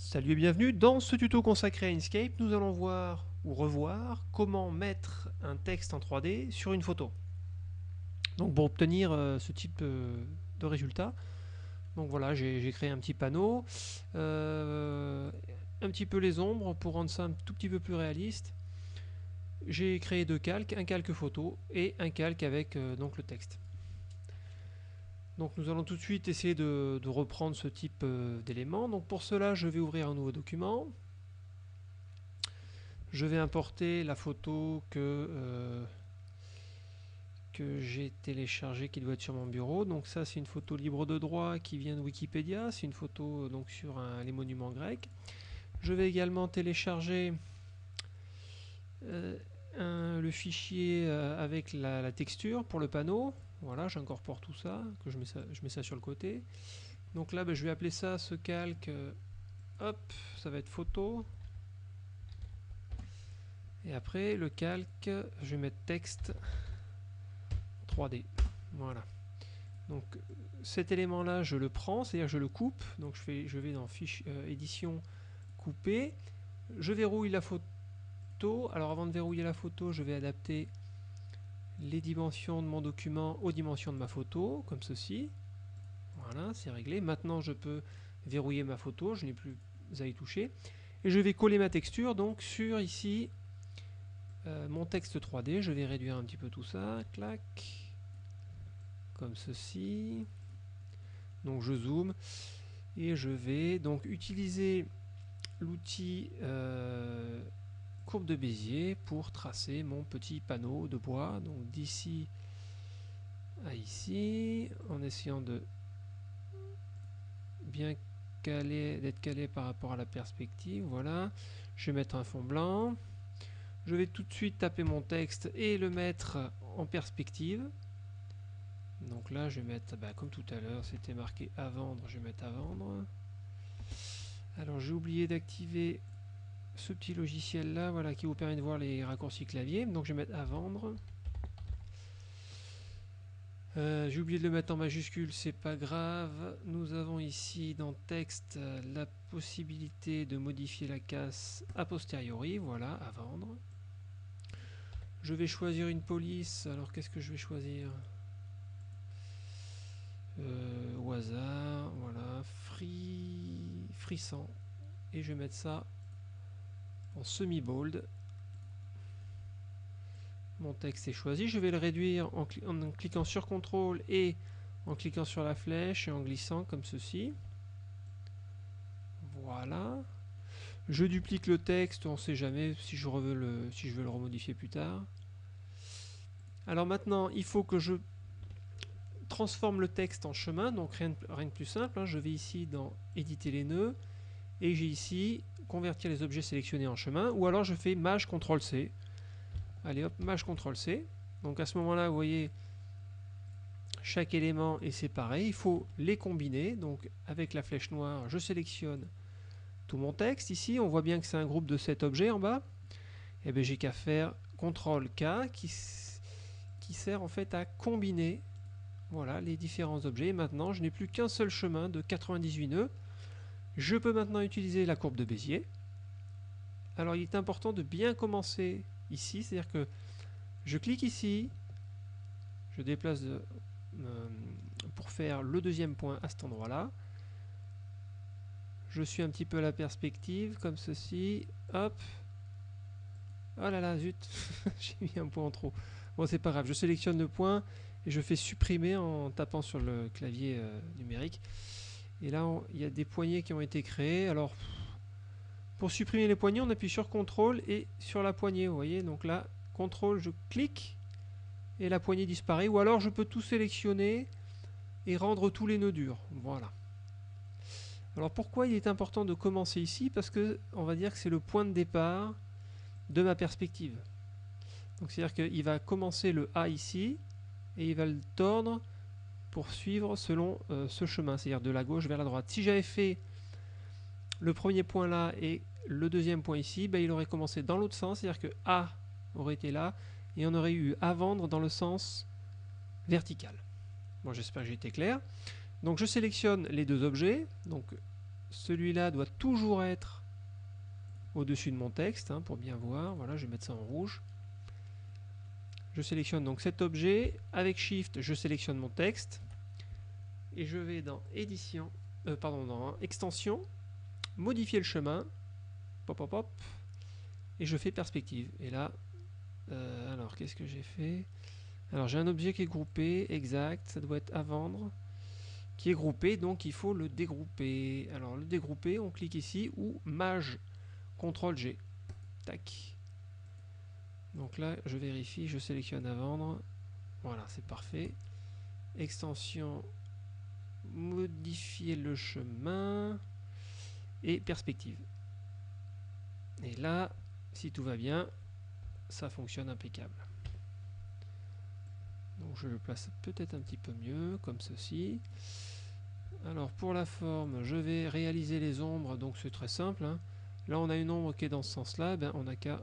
Salut et bienvenue. Dans ce tuto consacré à Inkscape, nous allons voir ou revoir comment mettre un texte en 3D sur une photo. Donc pour obtenir ce type de résultat, donc voilà, j'ai créé un petit panneau, un petit peu les ombres pour rendre ça un tout petit peu plus réaliste. J'ai créé deux calques, un calque photo et un calque avec donc le texte. Donc nous allons tout de suite essayer de reprendre ce type d'éléments. Donc pour cela, je vais ouvrir un nouveau document. Je vais importer la photo que j'ai téléchargée qui doit être sur mon bureau. Donc ça c'est une photo libre de droit qui vient de Wikipédia. C'est une photo donc sur les monuments grecs. Je vais également télécharger le fichier avec la texture pour le panneau. Voilà, j'incorpore tout ça, je mets ça sur le côté. Donc là, je vais appeler ça ce calque. Hop, ça va être photo. Et après, le calque, je vais mettre texte 3D. Voilà. Donc cet élément là je le prends, c'est-à-dire je le coupe. Donc je vais dans fiche édition couper. Je verrouille la photo. Alors avant de verrouiller la photo, je vais adapter les dimensions de mon document aux dimensions de ma photo, comme ceci. Voilà, c'est réglé. Maintenant je peux verrouiller ma photo, je n'ai plus à y toucher. Et je vais coller ma texture donc sur ici mon texte 3D. Je vais réduire un petit peu tout ça. Clac. Comme ceci. Donc je zoome et je vais donc utiliser l'outil courbe de Bézier pour tracer mon petit panneau de bois. Donc d'ici à ici, en essayant de bien d'être calé par rapport à la perspective. Voilà, je vais mettre un fond blanc. Je vais tout de suite taper mon texte et le mettre en perspective. Donc là, je vais mettre, comme tout à l'heure, c'était marqué à vendre, je vais mettre à vendre. Alors j'ai oublié d'activer ce petit logiciel là, voilà, qui vous permet de voir les raccourcis clavier. Donc je vais mettre à vendre. J'ai oublié de le mettre en majuscule, c'est pas grave. Nous avons ici dans texte la possibilité de modifier la casse a posteriori, voilà, à vendre. Je vais choisir une police. Alors qu'est-ce que je vais choisir? Au hasard, voilà, frisant. Et je vais mettre ça en semi-bold. Mon texte est choisi. Je vais le réduire en cliquant sur CTRL et en cliquant sur la flèche et en glissant comme ceci. Voilà. Je duplique le texte, on ne sait jamais si je veux le remodifier plus tard. Alors maintenant, il faut que je transforme le texte en chemin, donc rien de plus simple. Je vais ici dans éditer les nœuds et j'ai ici convertir les objets sélectionnés en chemin, ou alors je fais Maj CTRL C. Allez hop, Maj CTRL C. Donc à ce moment-là, vous voyez, chaque élément est séparé. Il faut les combiner. Donc avec la flèche noire, je sélectionne tout mon texte. Ici, on voit bien que c'est un groupe de 7 objets en bas. Et bien j'ai qu'à faire CTRL K qui sert en fait à combiner, voilà, les différents objets. Et maintenant, je n'ai plus qu'un seul chemin de 98 nœuds. Je peux maintenant utiliser la courbe de Bézier. Alors il est important de bien commencer ici, c'est-à-dire que je clique ici, je déplace pour faire le deuxième point à cet endroit-là. Je suis un petit peu à la perspective, comme ceci. Hop. Oh là là, zut. J'ai mis un point en trop. Bon, c'est pas grave. Je sélectionne le point et je fais supprimer en tapant sur le clavier numérique. Et là, il y a des poignées qui ont été créées. Alors, pour supprimer les poignées, on appuie sur CTRL et sur la poignée. Vous voyez, donc là, CTRL, je clique et la poignée disparaît. Ou alors, je peux tout sélectionner et rendre tous les nœuds durs. Voilà. Alors, pourquoi il est important de commencer ici? Parce que, on va dire que c'est le point de départ de ma perspective. Donc, c'est-à-dire qu'il va commencer le A ici et il va le tordre pour suivre selon ce chemin, c'est-à-dire de la gauche vers la droite. Si j'avais fait le premier point là et le deuxième point ici, il aurait commencé dans l'autre sens, c'est-à-dire que A aurait été là et on aurait eu à vendre dans le sens vertical. Bon, j'espère que j'ai été clair. Donc je sélectionne les deux objets, donc celui-là doit toujours être au-dessus de mon texte, hein, pour bien voir. Voilà, je vais mettre ça en rouge. Je sélectionne donc cet objet. Avec Shift, je sélectionne mon texte. Et je vais dans Édition, dans Extension, modifier le chemin. Pop, pop, pop. Et je fais Perspective. Et là, alors qu'est-ce que j'ai fait? Alors j'ai un objet qui est groupé, exact, ça doit être à vendre, qui est groupé, donc il faut le dégrouper. Alors le dégrouper, on clique ici, ou Maj, CTRL G. Tac. Donc là, je vérifie, je sélectionne à vendre. Voilà, c'est parfait. Extension, modifier le chemin, et perspective. Et là, si tout va bien, ça fonctionne impeccable. Donc je le place peut-être un petit peu mieux, comme ceci. Alors pour la forme, je vais réaliser les ombres, donc c'est très simple, hein. Là on a une ombre qui est dans ce sens-là, ben, on n'a qu'à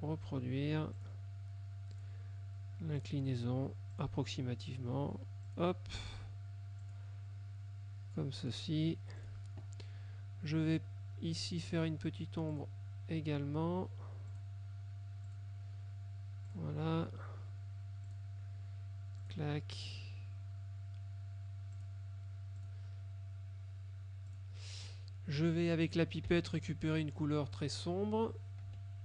reproduire l'inclinaison approximativement. Hop, comme ceci. Je vais ici faire une petite ombre également. Voilà. Clac. Je vais avec la pipette récupérer une couleur très sombre.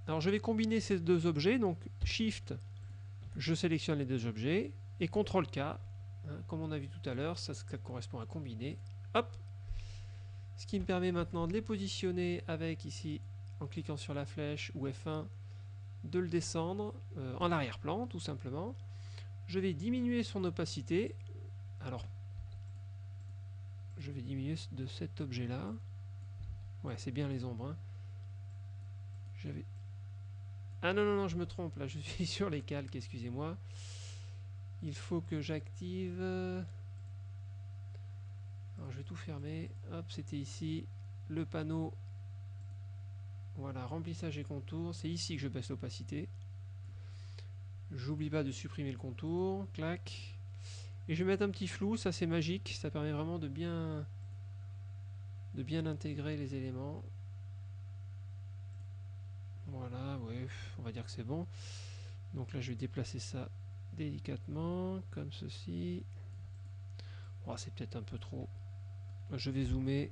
Alors je vais combiner ces deux objets, donc Shift, je sélectionne les deux objets, et CTRL K, hein, comme on a vu tout à l'heure, ça correspond à combiner. Hop. Ce qui me permet maintenant de les positionner avec ici, en cliquant sur la flèche ou F1, de le descendre en arrière-plan, tout simplement. Je vais diminuer son opacité. Alors, je vais diminuer de cet objet-là. Ouais, c'est bien les ombres, hein. J'avais... Ah non, non, non, je me trompe, là, je suis sur les calques, excusez-moi. Il faut que j'active... Alors, je vais tout fermer. Hop, c'était ici. Le panneau... Voilà, remplissage et contours. C'est ici que je baisse l'opacité. J'oublie pas de supprimer le contour. Clac. Et je vais mettre un petit flou, ça c'est magique. Ça permet vraiment de bien intégrer les éléments. Voilà, ouais, on va dire que c'est bon. Donc là, je vais déplacer ça délicatement, comme ceci. Oh, c'est peut-être un peu trop. Je vais zoomer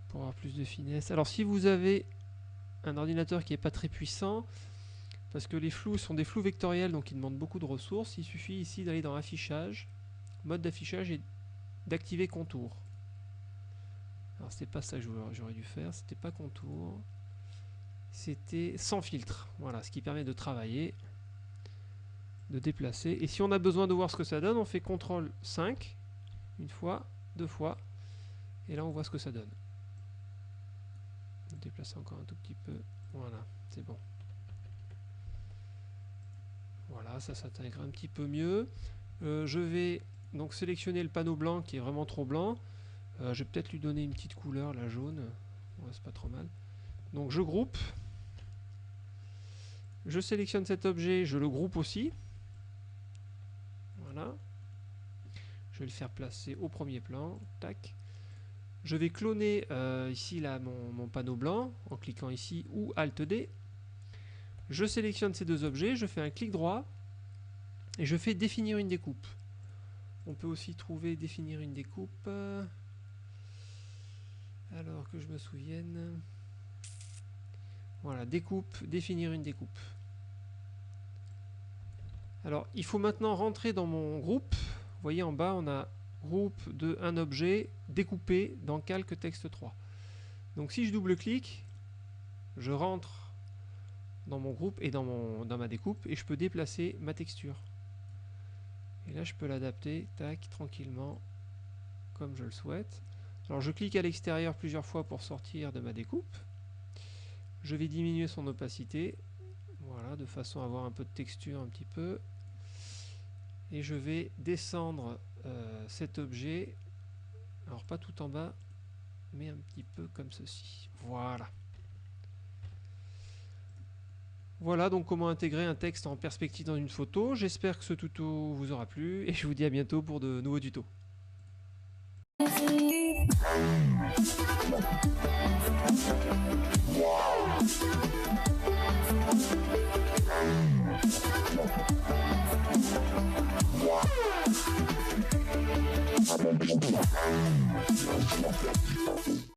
pour avoir plus de finesse. Alors, si vous avez un ordinateur qui n'est pas très puissant, parce que les flous sont des flous vectoriels, donc ils demandent beaucoup de ressources, il suffit ici d'aller dans Affichage, mode d'affichage, et d'activer Contour. Alors, c'était pas ça que j'aurais dû faire, c'était pas Contour. C'était sans filtre, voilà, ce qui permet de travailler, de déplacer. Et si on a besoin de voir ce que ça donne, on fait CTRL 5, une fois, deux fois, et là on voit ce que ça donne. Déplacer encore un tout petit peu, voilà, c'est bon. Voilà, ça s'intègre un petit peu mieux. Je vais donc sélectionner le panneau blanc qui est vraiment trop blanc. Je vais peut-être lui donner une petite couleur, la jaune, ouais, c'est pas trop mal. Donc je groupe. Je sélectionne cet objet, je le groupe aussi. Voilà. Je vais le faire placer au premier plan. Tac. Je vais cloner ici là, mon panneau blanc en cliquant ici ou Alt D. Je sélectionne ces deux objets, je fais un clic droit et je fais définir une découpe. On peut aussi trouver définir une découpe. Alors que je me souvienne. Voilà, découpe, définir une découpe. Alors, il faut maintenant rentrer dans mon groupe. Vous voyez en bas, on a groupe de un objet découpé dans Calque Texte 3. Donc si je double-clique, je rentre dans mon groupe et dans ma découpe et je peux déplacer ma texture. Et là, je peux l'adapter, tac, tranquillement, comme je le souhaite. Alors je clique à l'extérieur plusieurs fois pour sortir de ma découpe. Je vais diminuer son opacité, voilà, de façon à avoir un peu de texture un petit peu. Et je vais descendre cet objet, alors pas tout en bas, mais un petit peu comme ceci. Voilà. Voilà donc comment intégrer un texte en perspective dans une photo. J'espère que ce tuto vous aura plu et je vous dis à bientôt pour de nouveaux tutos.